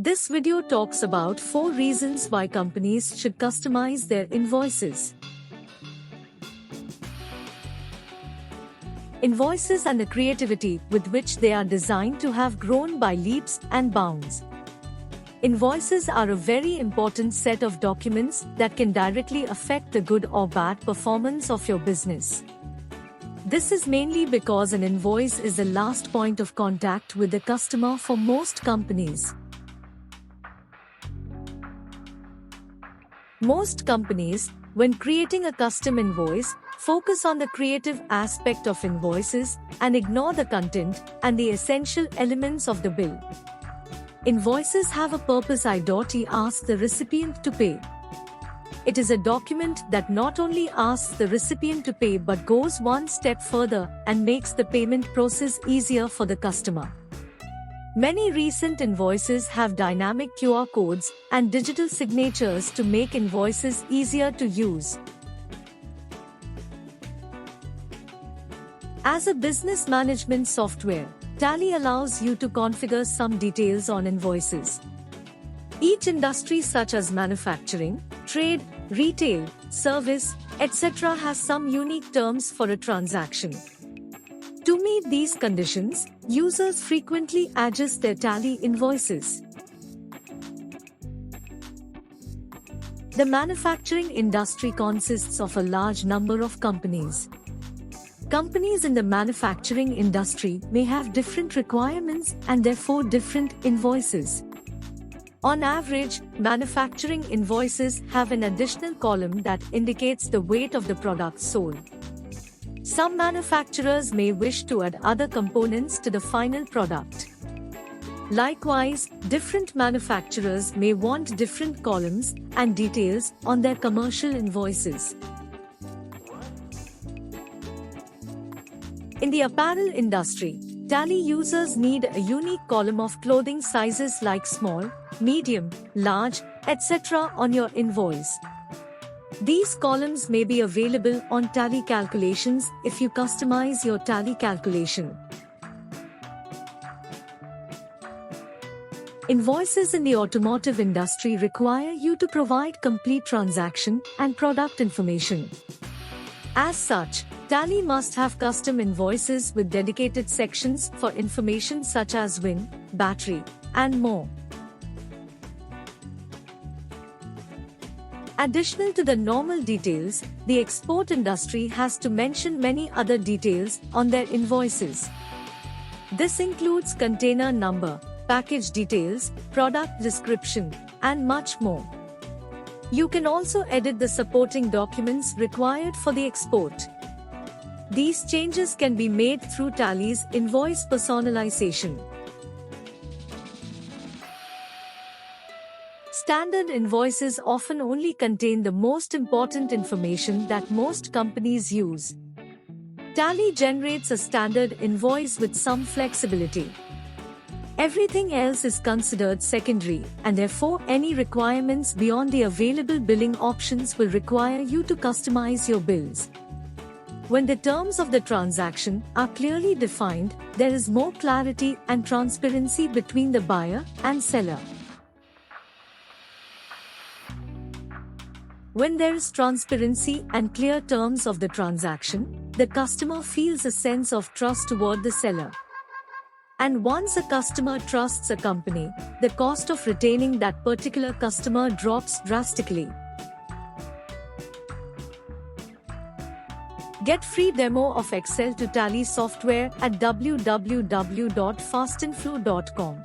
This video talks about 4 reasons why companies should customize their invoices. Invoices and the creativity with which they are designed to have grown by leaps and bounds. Invoices are a very important set of documents that can directly affect the good or bad performance of your business. This is mainly because an invoice is the last point of contact with the customer for most companies. Most companies, when creating a custom invoice, focus on the creative aspect of invoices and ignore the content and the essential elements of the bill. Invoices have a purpose. Ask the recipient to pay. It is a document that not only asks the recipient to pay but goes one step further and makes the payment process easier for the customer. Many recent invoices have dynamic QR codes and digital signatures to make invoices easier to use. As a business management software, Tally allows you to configure some details on invoices. Each industry such as manufacturing, trade, retail, service, etc. has some unique terms for a transaction. To meet these conditions, users frequently adjust their Tally invoices. The manufacturing industry consists of a large number of companies. Companies in the manufacturing industry may have different requirements and therefore different invoices. On average, manufacturing invoices have an additional column that indicates the weight of the product sold. Some manufacturers may wish to add other components to the final product. Likewise, different manufacturers may want different columns and details on their commercial invoices. In the apparel industry, Tally users need a unique column of clothing sizes like small, medium, large, etc. on your invoice. These columns may be available on Tally calculations if you customize your Tally calculation. Invoices in the automotive industry require you to provide complete transaction and product information. As such, Tally must have custom invoices with dedicated sections for information such as VIN, battery, and more. Additional to the normal details, the export industry has to mention many other details on their invoices. This includes container number, package details, product description, and much more. You can also edit the supporting documents required for the export. These changes can be made through Tally's invoice personalization. Standard invoices often only contain the most important information that most companies use. Tally generates a standard invoice with some flexibility. Everything else is considered secondary, and therefore any requirements beyond the available billing options will require you to customize your bills. When the terms of the transaction are clearly defined, there is more clarity and transparency between the buyer and seller. When there is transparency and clear terms of the transaction, the customer feels a sense of trust toward the seller. And once a customer trusts a company, the cost of retaining that particular customer drops drastically. Get free demo of Excel to Tally software at www.fastinflow.com.